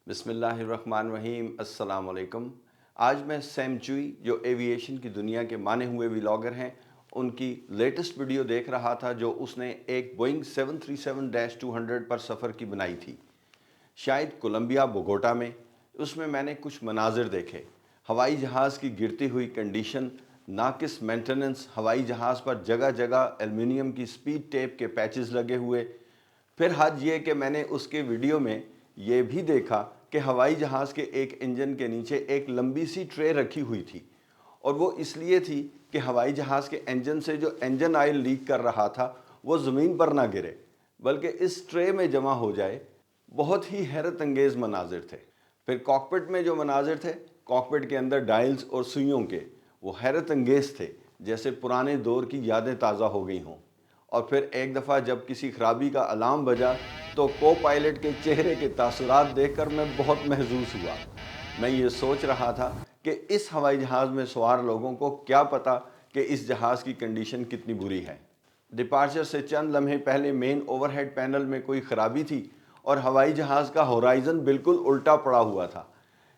बिस्मिल्लाहिर्रहमानिर्रहीम। अस्सलाम वालेकुम। आज मैं सैम चुई जो एविएशन की दुनिया के माने हुए व्लॉगर हैं उनकी लेटेस्ट वीडियो देख रहा था जो उसने एक बोइंग 737-200 पर सफ़र की बनाई थी, शायद कोलंबिया बोगोटा में। उसमें मैंने कुछ मनाजिर देखे, हवाई जहाज़ की गिरती हुई कंडीशन, नाकिस मेंटेनेंस, हवाई जहाज़ पर जगह जगह एल्युमिनियम की स्पीड टेप के पैचेस लगे हुए। फिर हद ये कि मैंने उसके वीडियो में ये भी देखा कि हवाई जहाज़ के एक इंजन के नीचे एक लंबी सी ट्रे रखी हुई थी, और वो इसलिए थी कि हवाई जहाज़ के इंजन से जो इंजन ऑयल लीक कर रहा था वो ज़मीन पर ना गिरे बल्कि इस ट्रे में जमा हो जाए। बहुत ही हैरत अंगेज़ मनाजिर थे। फिर कॉकपिट में जो मनाजिर थे, कॉकपिट के अंदर डायल्स और सुइयों के, वो हैरत अंगेज़ थे, जैसे पुराने दौर की यादें ताज़ा हो गई हों। और फिर एक दफ़ा जब किसी खराबी का अलार्म बजा तो को पायलट के चेहरे के तासुरात देखकर मैं बहुत महजूस हुआ। मैं ये सोच रहा था कि इस हवाई जहाज़ में सवार लोगों को क्या पता कि इस जहाज़ की कंडीशन कितनी बुरी है। डिपार्चर से चंद लम्हे पहले मेन ओवरहेड पैनल में कोई ख़राबी थी और हवाई जहाज़ का होराइज़न बिल्कुल उल्टा पड़ा हुआ था।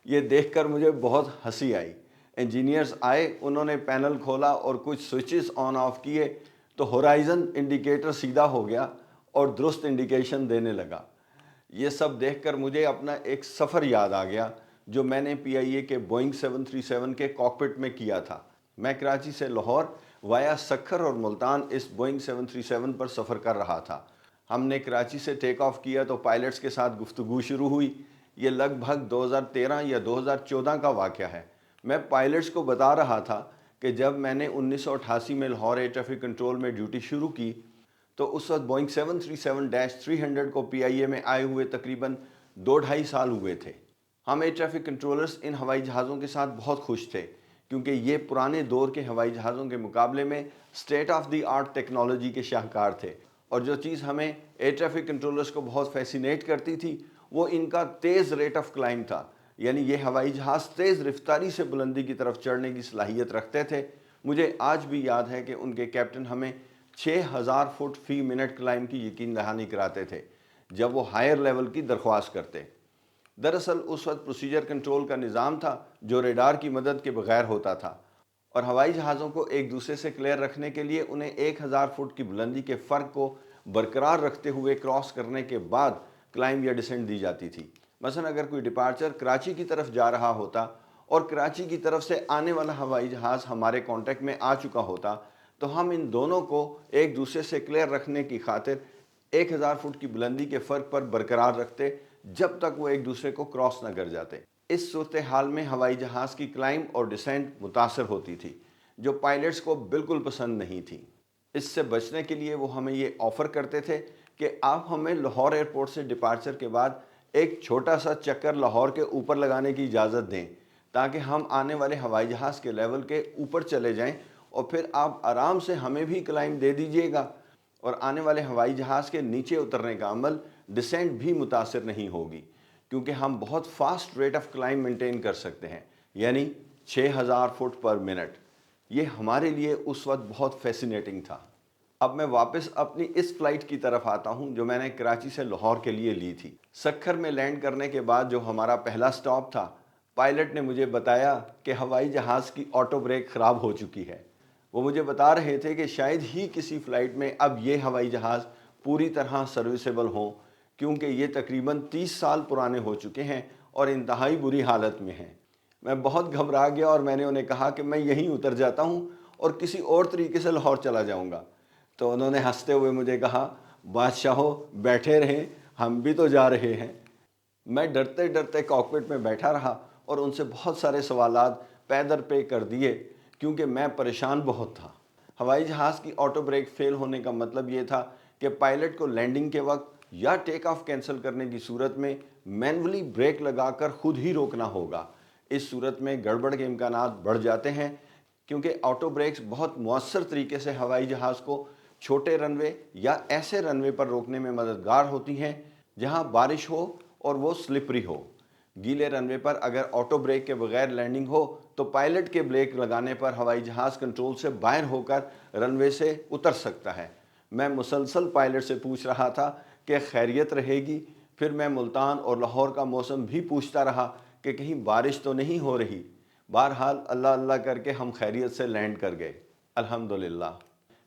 ये देखकर मुझे बहुत हंसी आई। इंजीनियर्स आए, उन्होंने पैनल खोला और कुछ स्विचेस ऑन ऑफ किए तो होराइज़न इंडिकेटर सीधा हो गया और दुरुस्त इंडिकेशन देने लगा। ये सब देखकर मुझे अपना एक सफ़र याद आ गया जो मैंने पीआईए के बोइंग 737 के कॉकपिट में किया था। मैं कराची से लाहौर वाया सक्खर और मुल्तान इस बोइंग 737 पर सफ़र कर रहा था। हमने कराची से टेक ऑफ किया तो पायलट्स के साथ गुफ्तगू शुरू हुई। ये लगभग 2013 या 2014 का वाक़या है। मैं पायलट्स को बता रहा था कि जब मैंने 1988 में लाहौर एयर ट्रैफिक कंट्रोल में ड्यूटी शुरू की तो उस वक्त बोइंग 737-300 को पीआईए में आए हुए तकरीबन 2-2.5 साल हुए थे। हम एयर ट्रैफिक कंट्रोलर्स इन हवाई जहाज़ों के साथ बहुत खुश थे क्योंकि ये पुराने दौर के हवाई जहाज़ों के मुकाबले में state of the art technology के शाहकार थे। और जो चीज़ हमें एयर ट्रैफिक कंट्रोलर्स को बहुत फैसिनेट करती थी वो इनका तेज़ रेट ऑफ क्लाइंब था, यानी ये हवाई जहाज़ तेज़ रफ्तारी से बुलंदी की तरफ चढ़ने की सलाहियत रखते थे। मुझे आज भी याद है कि उनके कैप्टन हमें 6000 फुट फी मिनट क्लाइंब की यकीन दहानी कराते थे जब वो हायर लेवल की दरख्वास्त करते। दरअसल उस वक्त प्रोसीजर कंट्रोल का निज़ाम था जो रेडार की मदद के बगैर होता था, और हवाई जहाज़ों को एक दूसरे से क्लियर रखने के लिए उन्हें 1000 फुट की बुलंदी के फ़र्क को बरकरार रखते हुए क्रॉस करने के बाद क्लाइंब या डिसेंट दी जाती थी। मसलन अगर कोई डिपार्चर कराची की तरफ जा रहा होता और कराची की तरफ से आने वाला हवाई जहाज़ हमारे कांटेक्ट में आ चुका होता तो हम इन दोनों को एक दूसरे से क्लियर रखने की खातिर 1000 फुट की बुलंदी के फ़र्क पर बरकरार रखते जब तक वो एक दूसरे को क्रॉस न कर जाते। इस सूरत हाल में हवाई जहाज़ की क्लाइंब और डिसेंट मुतासर होती थी जो पायलट्स को बिल्कुल पसंद नहीं थी। इससे बचने के लिए वो हमें ये ऑफ़र करते थे कि आप हमें लाहौर एयरपोर्ट से डिपार्चर के बाद एक छोटा सा चक्कर लाहौर के ऊपर लगाने की इजाज़त दें ताकि हम आने वाले हवाई जहाज़ के लेवल के ऊपर चले जाएं और फिर आप आराम से हमें भी क्लाइंब दे दीजिएगा और आने वाले हवाई जहाज़ के नीचे उतरने का अमल डिसेंट भी मुतासर नहीं होगी क्योंकि हम बहुत fast rate of climb maintain कर सकते हैं, यानी 6000 फुट पर मिनट। ये हमारे लिए उस वक्त बहुत फैसिनेटिंग था। अब मैं वापस अपनी इस फ़्लाइट की तरफ आता हूं जो मैंने कराची से लाहौर के लिए ली थी। सक्खर में लैंड करने के बाद जो हमारा पहला स्टॉप था, पायलट ने मुझे बताया कि हवाई जहाज़ की ऑटो ब्रेक ख़राब हो चुकी है। वो मुझे बता रहे थे कि शायद ही किसी फ़्लाइट में अब ये हवाई जहाज़ पूरी तरह सर्विसेबल हों क्योंकि ये तकरीबन 30 साल पुराने हो चुके हैं और इंतहाई बुरी हालत में हैं। मैं बहुत घबरा गया और मैंने उन्हें कहा कि मैं यहीं उतर जाता हूँ और किसी और तरीके से लाहौर चला जाऊँगा। तो उन्होंने हंसते हुए मुझे कहा, बादशाहो बैठे रहें, हम भी तो जा रहे हैं। मैं डरते डरते कॉकपिट में बैठा रहा और उनसे बहुत सारे सवालात पै दर पे कर दिए क्योंकि मैं परेशान बहुत था। हवाई जहाज़ की ऑटो ब्रेक फेल होने का मतलब ये था कि पायलट को लैंडिंग के वक्त या टेक ऑफ कैंसिल करने की सूरत में मैनुअली ब्रेक लगाकर खुद ही रोकना होगा। इस सूरत में गड़बड़ के इम्कानात बढ़ जाते हैं क्योंकि ऑटो ब्रेक्स बहुत मौसर तरीके से हवाई जहाज़ को छोटे रनवे या ऐसे रनवे पर रोकने में मददगार होती हैं जहां बारिश हो और वो स्लिपरी हो। गीले रनवे पर अगर ऑटो ब्रेक के बगैर लैंडिंग हो तो पायलट के ब्रेक लगाने पर हवाई जहाज़ कंट्रोल से बाहर होकर रनवे से उतर सकता है। मैं मुसलसल पायलट से पूछ रहा था कि खैरियत रहेगी, پھر میں ملتان اور لاہور کا موسم بھی پوچھتا رہا کہ کہیں بارش تو نہیں ہو رہی۔ بہرحال اللہ اللہ کر کے ہم خیریت سے لینڈ کر گئے الحمدللہ۔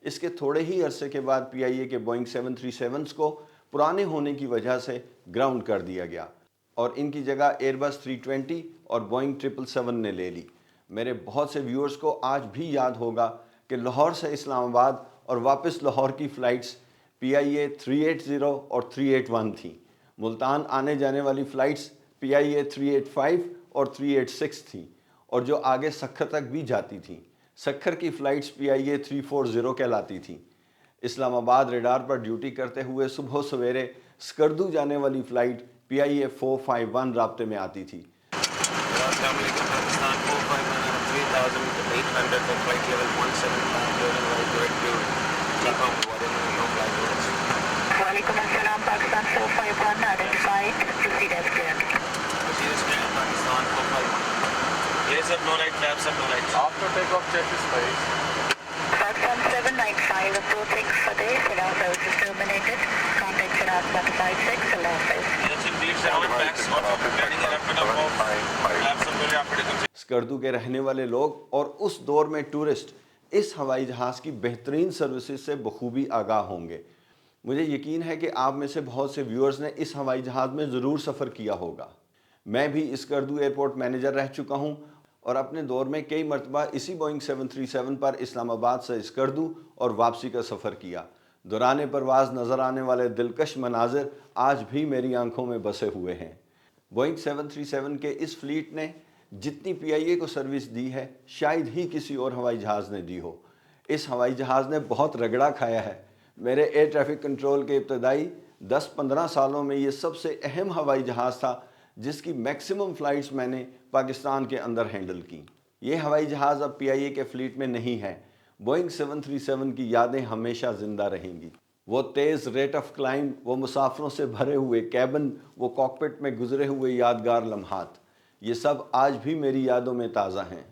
اس کے تھوڑے ہی عرصے کے بعد پی آئی اے کے بوئنگ 737 کو پرانے ہونے کی وجہ سے گراؤنڈ کر دیا گیا اور ان کی جگہ ایئر بس 320 اور بوئنگ 777 نے لے لی۔ میرے بہت سے ویورز کو آج بھی یاد ہوگا کہ لاہور سے اسلام آباد اور واپس لاہور کی فلائٹس پی آئی اے 380 اور 381 تھیں۔ ملتان آنے جانے والی فلائٹس پی آئی اے 385 اور 386 تھیں اور جو آگے سکھر تک بھی جاتی تھیں۔ سکھر کی فلائٹس پی آئی اے 340 کہلاتی تھیں۔ اسلام آباد ریڈار پر ڈیوٹی کرتے ہوئے صبح سویرے اسکردو جانے والی فلائٹ پی آئی اے 451 رابطے میں آتی تھی۔ السلام علیکم پاکستان 451 3800 فلائٹ لیول 17 وعلیکم السلام Pakistan 451 identified proceed as cleared. Pakistan 451 Yes sir, no right flaps sir, no right. After takeoff, check the space. Pakistan 795 approaching Fateh, Salah services terminated. Contact Salah 156, Allah Hafiz. Yes indeed sir, no flaps or planning left and up off flaps sir, pehle aap dekho. Skardu کے رہنے والے لوگ اور اس دور میں tourist اس ہوائی جہاز کی بہترین سروسز سے بخوبی آگاہ ہوں گے۔ مجھے یقین ہے کہ آپ میں سے بہت سے ویورز نے اس ہوائی جہاز میں ضرور سفر کیا ہوگا۔ میں بھی اسکردو ایئرپورٹ مینیجر رہ چکا ہوں اور اپنے دور میں کئی مرتبہ اسی بوئنگ 737 پر اسلام آباد سے اسکردو اور واپسی کا سفر کیا۔ دوران پرواز نظر آنے والے دلکش مناظر آج بھی میری آنکھوں میں بسے ہوئے ہیں۔ بوئنگ 737 کے اس فلیٹ نے جتنی پی آئی اے کو سروس دی ہے شاید ہی کسی اور ہوائی جہاز نے دی ہو۔ اس ہوائی جہاز نے بہت رگڑا کھایا ہے۔ میرے ایئر ٹریفک کنٹرول کے ابتدائی 10-15 سالوں میں یہ سب سے اہم ہوائی جہاز تھا جس کی میکسیمم فلائٹس میں نے پاکستان کے اندر ہینڈل کی۔ یہ ہوائی جہاز اب پی آئی اے کے فلیٹ میں نہیں ہے۔ بوئنگ 737 کی یادیں ہمیشہ زندہ رہیں گی۔ وہ تیز ریٹ آف کلائمب، وہ مسافروں سے بھرے ہوئے کیبن، وہ کاکپٹ میں گزرے ہوئے یادگار لمحات، یہ سب آج بھی میری یادوں میں تازہ ہیں۔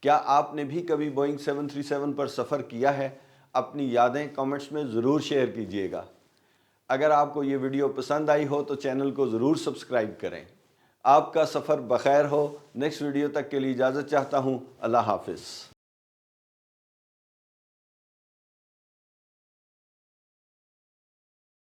کیا آپ نے بھی کبھی بوئنگ 737 پر سفر کیا ہے؟ اپنی یادیں کمنٹس میں ضرور شیئر کیجیے گا۔ اگر آپ کو یہ ویڈیو پسند آئی ہو تو چینل کو ضرور سبسکرائب کریں۔ آپ کا سفر بخیر ہو۔ نیکسٹ ویڈیو تک کے لیے اجازت چاہتا ہوں۔ اللہ حافظ۔